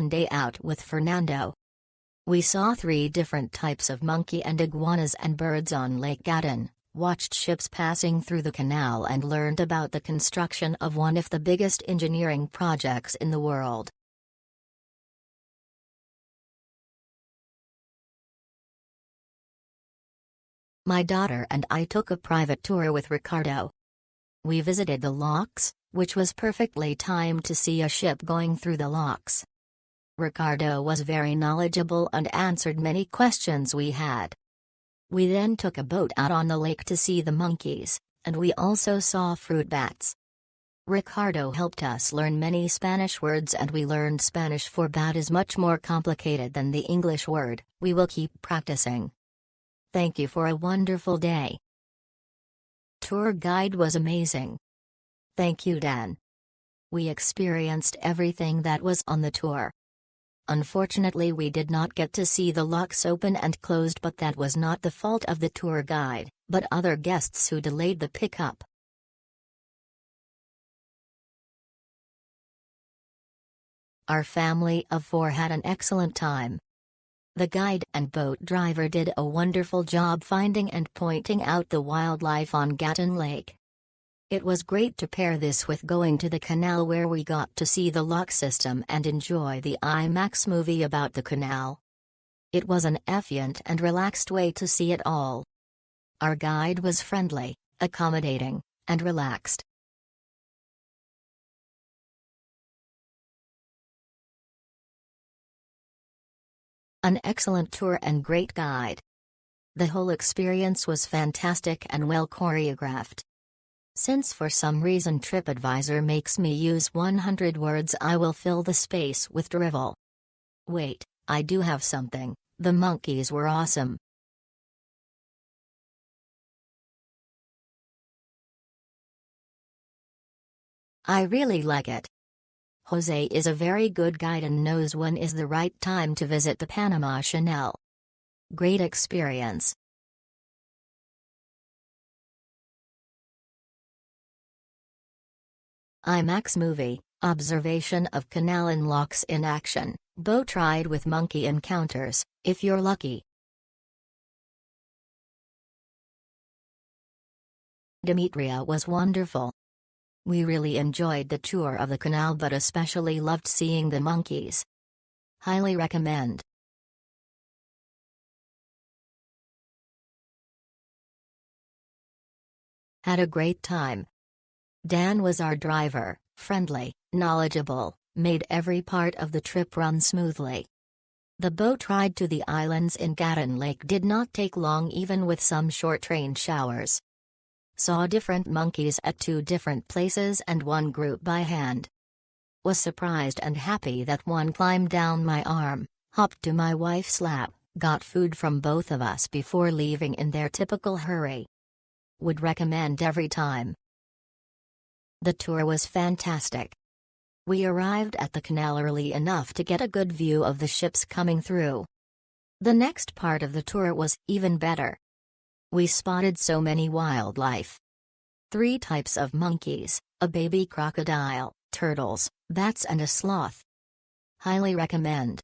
fun day out with Fernando. We saw 3 different types of monkey and iguanas and birds on Lake Gatun, watched ships passing through the canal and learned about the construction of one of the biggest engineering projects in the world. My daughter and I took a private tour with Ricardo. We visited the locks, which was perfectly timed to see a ship going through the locks. Ricardo was very knowledgeable and answered many questions we had. We then took a boat out on the lake to see the monkeys, and we also saw fruit bats. Ricardo helped us learn many Spanish words and we learned Spanish, for bat is much more complicated than the English word. We will keep practicing. Thank you for a wonderful day. Tour guide was amazing. Thank you, Dan. We experienced everything that was on the tour. Unfortunately, we did not get to see the locks open and closed, but that was not the fault of the tour guide, but other guests who delayed the pickup. Our family of 4 had an excellent time. The guide and boat driver did a wonderful job finding and pointing out the wildlife on Gatun Lake. It was great to pair this with going to the canal, where we got to see the lock system and enjoy the IMAX movie about the canal. It was an efficient and relaxed way to see it all. Our guide was friendly, accommodating, and relaxed. An excellent tour and great guide. The whole experience was fantastic and well choreographed. Since for some reason TripAdvisor makes me use 100 words, I will fill the space with drivel. Wait, I do have something. The monkeys were awesome. I really like it. Jose is a very good guide and knows when is the right time to visit the Panama Canal. Great experience. IMAX movie, observation of canal and locks in action, boat ride with monkey encounters, if you're lucky. Demetria was wonderful. We really enjoyed the tour of the canal, but especially loved seeing the monkeys. Highly recommend. Had a great time. Dan was our driver, friendly, knowledgeable, made every part of the trip run smoothly. The boat ride to the islands in Gatun Lake did not take long, even with some short rain showers. Saw different monkeys at 2 different places and one group by hand. Was surprised and happy that one climbed down my arm, hopped to my wife's lap, got food from both of us before leaving in their typical hurry. Would recommend every time. The tour was fantastic. We arrived at the canal early enough to get a good view of the ships coming through. The next part of the tour was even better. We spotted so many wildlife. 3 types of monkeys, a baby crocodile, turtles, bats and a sloth. Highly recommend.